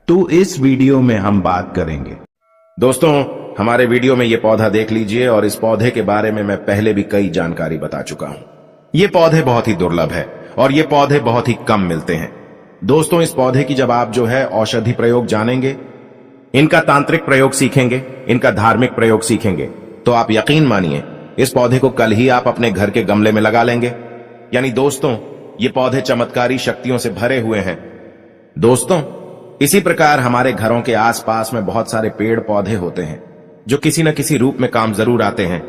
तो इस वीडियो में हम बात करेंगे। दोस्तों, हमारे वीडियो में ये पौधा देख लीजिए और इस पौधे के बारे में मैं पहले भी कई जानकारी बता चुका हूं। ये पौधे बहुत ही दुर्लभ है और ये पौधे बहुत ही कम मिलते हैं। दोस्तों, इस पौधे की जब आप जो है औषधि प्रयोग जानेंगे, इनका तांत्रिक प्रयोग सीखेंगे, इनका धार्मिक प्रयोग सीखेंगे, तो आप यकीन मानिए इस पौधे को कल ही आप अपने घर के गमले में लगा लेंगे। यानी दोस्तों, ये पौधे चमत्कारी शक्तियों से भरे हुए हैं। दोस्तों, इसी प्रकार हमारे घरों के आसपास में बहुत सारे पेड़ पौधे होते हैं जो किसी न किसी रूप में काम जरूर आते हैं।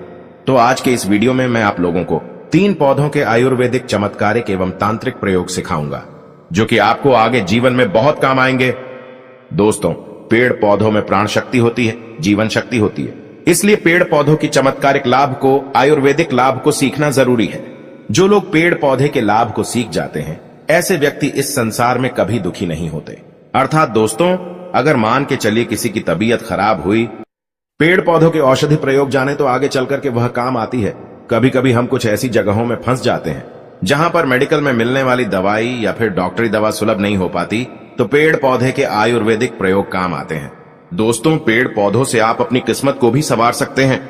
तो आज के इस वीडियो में मैं आप लोगों को 3 पौधों के आयुर्वेदिक चमत्कारिक एवं तांत्रिक प्रयोग सिखाऊंगा जो कि आपको आगे जीवन में बहुत काम आएंगे। दोस्तों, पेड़ पौधों में प्राण शक्ति होती है, जीवन शक्ति होती है, इसलिए पेड़ पौधों की चमत्कारिक लाभ को, आयुर्वेदिक लाभ को सीखना जरूरी है। जो लोग पेड़ पौधे के लाभ को सीख जाते हैं, ऐसे व्यक्ति इस संसार में कभी दुखी नहीं होते। अर्थात दोस्तों, अगर मान के चलिए किसी की तबीयत खराब हुई, पेड़ पौधों के औषधि प्रयोग जाने तो आगे चलकर के वह काम आती है। कभी कभी हम कुछ ऐसी जगहों में फंस जाते हैं जहां पर मेडिकल में मिलने वाली दवाई या फिर डॉक्टरी दवा सुलभ नहीं हो पाती, तो पेड़ पौधे के आयुर्वेदिक प्रयोग काम आते हैं। दोस्तों, पेड़ पौधों से आप अपनी किस्मत को भी संवार सकते हैं,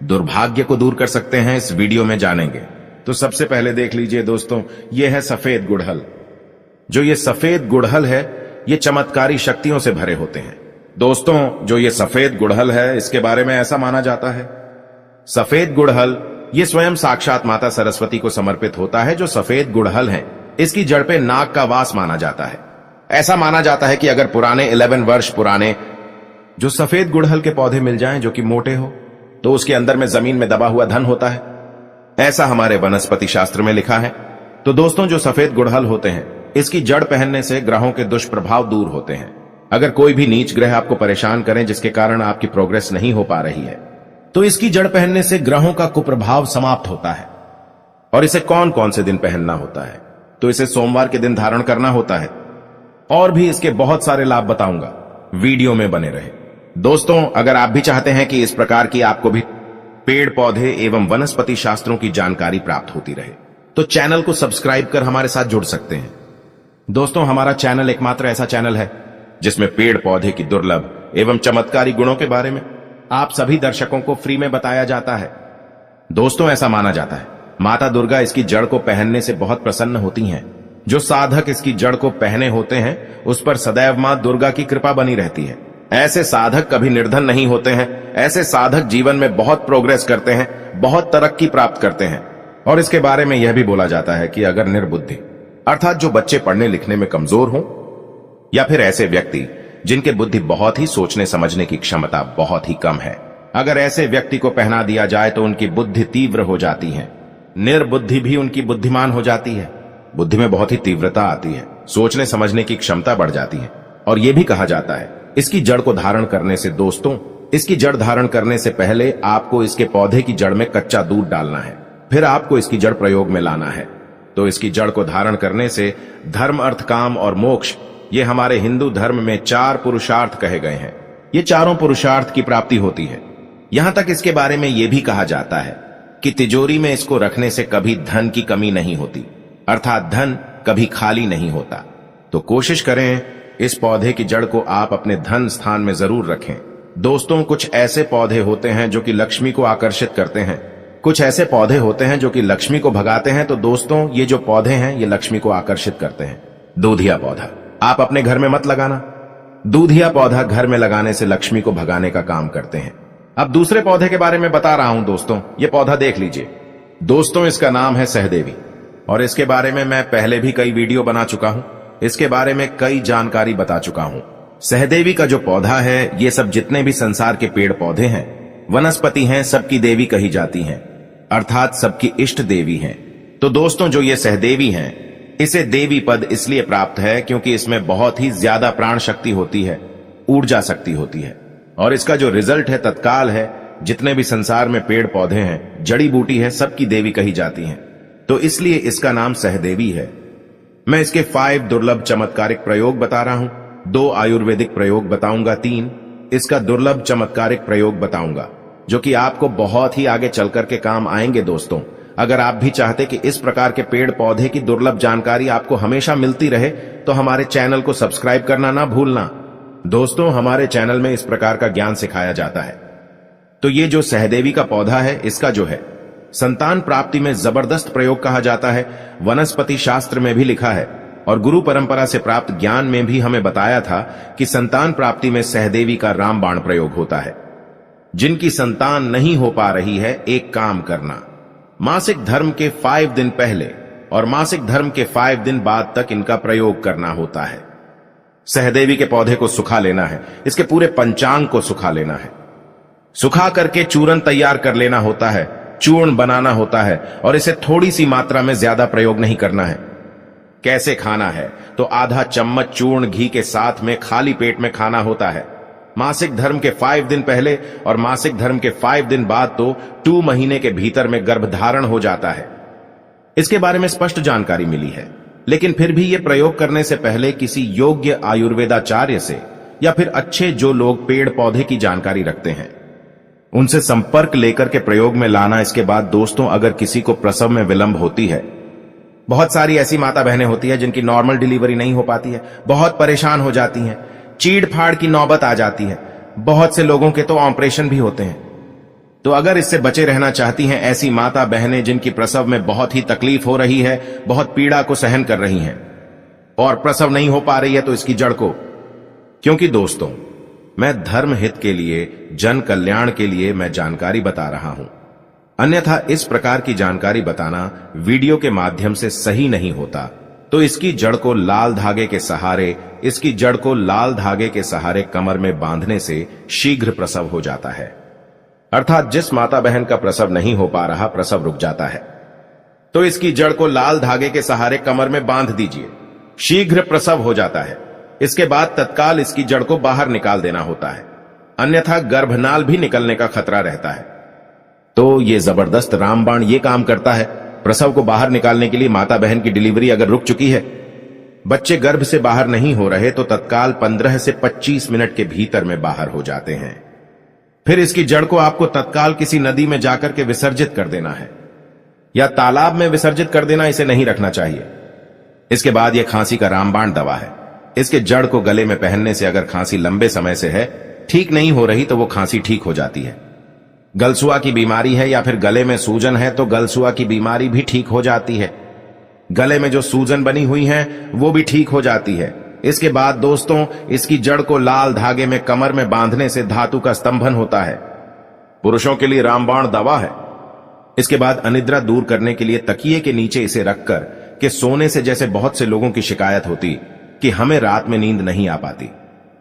दुर्भाग्य को दूर कर सकते हैं। इस वीडियो में जानेंगे। तो सबसे पहले देख लीजिए दोस्तों, यह है सफेद गुड़हल। जो ये सफेद गुड़हल है, ये चमत्कारी शक्तियों से भरे होते हैं। दोस्तों, जो ये सफेद गुड़हल है, इसके बारे में ऐसा माना जाता है, सफेद गुड़हल ये स्वयं साक्षात माता सरस्वती को समर्पित होता है। जो सफेद गुड़हल है, इसकी जड़ पे नाग का वास माना जाता है। ऐसा माना जाता है कि अगर पुराने 11 वर्ष पुराने जो सफेद गुड़हल के पौधे मिल जाएं जो कि मोटे हो, तो उसके अंदर में जमीन में दबा हुआ धन होता है। ऐसा हमारे वनस्पति शास्त्र में लिखा है। तो दोस्तों, जो सफेद गुड़हल होते हैं, इसकी जड़ पहनने से ग्रहों के दुष्प्रभाव दूर होते हैं। अगर कोई भी नीच ग्रह आपको परेशान करें जिसके कारण आपकी प्रोग्रेस नहीं हो पा रही है, तो इसकी जड़ पहनने से ग्रहों का कुप्रभाव समाप्त होता है। और इसे कौन कौन से दिन पहनना होता है? तो इसे सोमवार के दिन धारण करना होता है। और भी इसके बहुत सारे लाभ बताऊंगा, वीडियो में बने रहे। दोस्तों, अगर आप भी चाहते हैं कि इस प्रकार की आपको भी पेड़ पौधे एवं वनस्पति शास्त्रों की जानकारी प्राप्त होती रहे, तो चैनल को सब्सक्राइब कर हमारे साथ जुड़ सकते हैं। दोस्तों, हमारा चैनल एकमात्र ऐसा चैनल है जिसमें पेड़ पौधे की दुर्लभ एवं चमत्कारी गुणों के बारे में आप सभी दर्शकों को फ्री में बताया जाता है। दोस्तों, ऐसा माना जाता है माता दुर्गा इसकी जड़ को पहनने से बहुत प्रसन्न होती हैं। जो साधक इसकी जड़ को पहने होते हैं, उस पर सदैव मां दुर्गा की कृपा बनी रहती है। ऐसे साधक कभी निर्धन नहीं होते हैं। ऐसे साधक जीवन में बहुत प्रोग्रेस करते हैं, बहुत तरक्की प्राप्त करते हैं। और इसके बारे में यह भी बोला जाता है कि अगर निर्बुद्धि अर्थात जो बच्चे पढ़ने लिखने में कमजोर हों, या फिर ऐसे व्यक्ति जिनके बुद्धि बहुत ही सोचने समझने की क्षमता बहुत ही कम है, अगर ऐसे व्यक्ति को पहना दिया जाए तो उनकी बुद्धि तीव्र हो जाती है। निर्बुद्धि भी उनकी बुद्धिमान हो जाती है। बुद्धि में बहुत ही तीव्रता आती है, सोचने समझने की क्षमता बढ़ जाती है। और यह भी कहा जाता है इसकी जड़ को धारण करने से, दोस्तों, इसकी जड़ धारण करने से पहले आपको इसके पौधे की जड़ में कच्चा दूध डालना है, फिर आपको इसकी जड़ प्रयोग में लाना है। तो इसकी जड़ को धारण करने से धर्म, अर्थ, काम और मोक्ष, ये हमारे हिंदू धर्म में 4 पुरुषार्थ कहे गए हैं। ये चारों पुरुषार्थ की प्राप्ति होती है। यहां तक इसके बारे में यह भी कहा जाता है कि तिजोरी में इसको रखने से कभी धन की कमी नहीं होती, अर्थात धन कभी खाली नहीं होता। तो कोशिश करें इस पौधे की जड़ को आप अपने धन स्थान में जरूर रखें। दोस्तों, कुछ ऐसे पौधे होते हैं जो कि लक्ष्मी को आकर्षित करते हैं, कुछ ऐसे पौधे होते हैं जो कि लक्ष्मी को भगाते हैं। तो दोस्तों, ये जो पौधे हैं, ये लक्ष्मी को आकर्षित करते हैं। दूधिया पौधा आप अपने घर में मत लगाना। दूधिया पौधा घर में लगाने से लक्ष्मी को भगाने का काम करते हैं। अब दूसरे पौधे के बारे में बता रहा हूं दोस्तों, ये पौधा देख लीजिए। दोस्तों, इसका नाम है सहदेवी और इसके बारे में मैं पहले भी कई वीडियो बना चुका हूं। इसके बारे में कई जानकारी बता चुका हूं। सहदेवी का जो पौधा है, ये सब जितने भी संसार के पेड़ पौधे हैं, वनस्पति हैं, सबकी देवी कही जाती हैं, अर्थात सबकी इष्ट देवी हैं। तो दोस्तों, जो ये सहदेवी हैं, इसे देवी पद इसलिए प्राप्त है क्योंकि इसमें बहुत ही ज्यादा प्राण शक्ति होती है, ऊर्जा शक्ति होती है। और इसका जो रिजल्ट है तत्काल है। जितने भी संसार में पेड़ पौधे हैं, जड़ी बूटी है, सबकी देवी कही जाती हैं। तो इसलिए इसका नाम सहदेवी है। मैं इसके 5 दुर्लभ चमत्कारिक प्रयोग बता रहा हूं। 2 आयुर्वेदिक प्रयोग बताऊंगा, 3 इसका दुर्लभ चमत्कारिक प्रयोग बताऊंगा जो कि आपको बहुत ही आगे चलकर के काम आएंगे। दोस्तों, अगर आप भी चाहते कि इस प्रकार के पेड़ पौधे की दुर्लभ जानकारी आपको हमेशा मिलती रहे, तो हमारे चैनल को सब्सक्राइब करना ना भूलना दोस्तों, हमारे चैनल में इस प्रकार का ज्ञान सिखाया जाता है। तो ये जो सहदेवी का पौधा है, इसका जो है संतान प्राप्ति में जबरदस्त प्रयोग कहा जाता है। वनस्पति शास्त्र में भी लिखा है और गुरु परंपरा से प्राप्त ज्ञान में भी हमें बताया था कि संतान प्राप्ति में सहदेवी का रामबाण प्रयोग होता है। जिनकी संतान नहीं हो पा रही है, एक काम करना, मासिक धर्म के 5 दिन पहले और मासिक धर्म के 5 दिन बाद तक इनका प्रयोग करना होता है। सहदेवी के पौधे को सुखा लेना है, इसके पूरे पंचांग को सुखा लेना है, सुखा करके चूर्ण तैयार कर लेना होता है, चूर्ण बनाना होता है और इसे थोड़ी सी मात्रा में ज्यादा प्रयोग नहीं करना है। कैसे खाना है? तो आधा चम्मच चूर्ण घी के साथ में खाली पेट में खाना होता है। मासिक धर्म के 5 दिन पहले और मासिक धर्म के 5 दिन बाद तो 2 महीने के भीतर में गर्भधारण हो जाता है। इसके बारे में स्पष्ट जानकारी मिली है, लेकिन फिर भी यह प्रयोग करने से पहले किसी योग्य आयुर्वेदाचार्य से या फिर अच्छे जो लोग पेड़ पौधे की जानकारी रखते हैं उनसे संपर्क लेकर के प्रयोग में लाना। इसके बाद दोस्तों, अगर किसी को प्रसव में विलंब होती है, बहुत सारी ऐसी माता बहनें होती है जिनकी नॉर्मल डिलीवरी नहीं हो पाती है, बहुत परेशान हो जाती हैं, चीड़ फाड़ की नौबत आ जाती है, बहुत से लोगों के तो ऑपरेशन भी होते हैं। तो अगर इससे बचे रहना चाहती हैं ऐसी माता बहनें जिनकी प्रसव में बहुत ही तकलीफ हो रही है, बहुत पीड़ा को सहन कर रही हैं और प्रसव नहीं हो पा रही है, तो इसकी जड़ को, क्योंकि दोस्तों मैं धर्म हित के लिए, जन कल्याण के लिए मैं जानकारी बता रहा हूं, अन्यथा इस प्रकार की जानकारी बताना वीडियो के माध्यम से सही नहीं होता। तो इसकी जड़ को लाल धागे के सहारे, इसकी जड़ को लाल धागे के सहारे कमर में बांधने से शीघ्र प्रसव हो जाता है। अर्थात जिस माता बहन का प्रसव नहीं हो पा रहा, प्रसव रुक जाता है, तो इसकी जड़ को लाल धागे के सहारे कमर में बांध दीजिए, शीघ्र प्रसव हो जाता है। इसके बाद तत्काल इसकी जड़ को बाहर निकाल देना होता है, अन्यथा गर्भनाल भी निकलने का खतरा रहता है। तो ये जबरदस्त रामबाण ये काम करता है। प्रसव को बाहर निकालने के लिए माता बहन की डिलीवरी अगर रुक चुकी है, बच्चे गर्भ से बाहर नहीं हो रहे, तो तत्काल 15 से 25 मिनट के भीतर में बाहर हो जाते हैं। फिर इसकी जड़ को आपको तत्काल किसी नदी में जाकर के विसर्जित कर देना है या तालाब में विसर्जित कर देना, इसे नहीं रखना चाहिए। इसके बाद यह खांसी का रामबाण दवा है। इसके जड़ को गले में पहनने से अगर खांसी लंबे समय से है, ठीक नहीं हो रही, तो वो खांसी ठीक हो जाती है। गलसुआ की बीमारी है या फिर गले में सूजन है, तो गलसुआ की बीमारी भी ठीक हो जाती है। गले में जो सूजन बनी हुई है वो भी ठीक हो जाती है। इसके बाद दोस्तों, इसकी जड़ को लाल धागे में कमर में बांधने से धातु का स्तंभन होता है। पुरुषों के लिए रामबाण दवा है। इसके बाद अनिद्रा दूर करने के लिए तकिए के नीचे इसे रखकर के सोने से, जैसे बहुत से लोगों की शिकायत होती कि हमें रात में नींद नहीं आ पाती,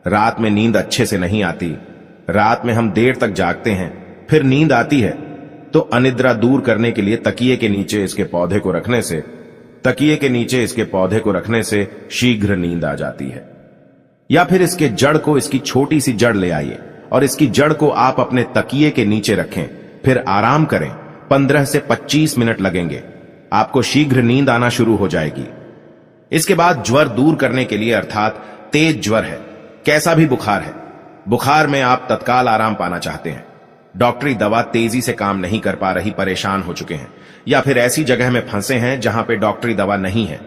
रात में नींद अच्छे से नहीं आती, रात में हम देर तक जागते हैं, फिर नींद आती है, तो अनिद्रा दूर करने के लिए तकिए के नीचे इसके पौधे को रखने से, तकिए के नीचे इसके पौधे को रखने से शीघ्र नींद आ जाती है। या फिर इसके जड़ को, इसकी छोटी सी जड़ ले आइए और इसकी जड़ को आप अपने तकिए के नीचे रखें, फिर आराम करें। 15 से 25 मिनट लगेंगे, आपको शीघ्र नींद आना शुरू हो जाएगी। इसके बाद ज्वर दूर करने के लिए, अर्थात तेज ज्वर है, कैसा भी बुखार है, बुखार में आप तत्काल आराम पाना चाहते हैं, डॉक्टरी दवा तेजी से काम नहीं कर पा रही, परेशान हो चुके हैं, या फिर ऐसी जगह में फंसे हैं जहां पे डॉक्टरी दवा नहीं है,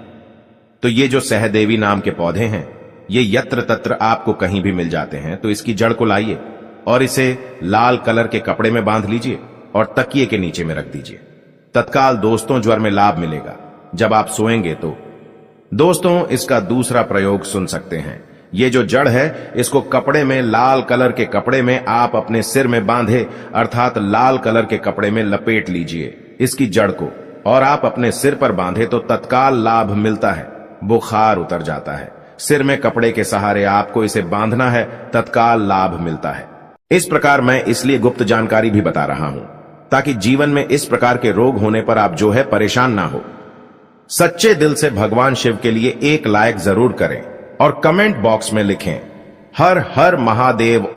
तो ये जो सहदेवी नाम के पौधे हैं, ये यत्र तत्र आपको कहीं भी मिल जाते हैं। तो इसकी जड़ को लाइए और इसे लाल कलर के कपड़े में बांध लीजिए और तकिए के नीचे में रख दीजिए। तत्काल दोस्तों ज्वर में लाभ मिलेगा। जब आप सोएंगे तो दोस्तों इसका दूसरा प्रयोग सुन सकते हैं। ये जो जड़ है, इसको कपड़े में, लाल कलर के कपड़े में आप अपने सिर में बांधे, अर्थात लाल कलर के कपड़े में लपेट लीजिए इसकी जड़ को और आप अपने सिर पर बांधे तो तत्काल लाभ मिलता है, बुखार उतर जाता है। सिर में कपड़े के सहारे आपको इसे बांधना है, तत्काल लाभ मिलता है। इस प्रकार मैं इसलिए गुप्त जानकारी भी बता रहा हूं ताकि जीवन में इस प्रकार के रोग होने पर आप जो है परेशान ना हो। सच्चे दिल से भगवान शिव के लिए एक लाइक जरूर करें और कमेंट बॉक्स में लिखें, हर हर महादेव।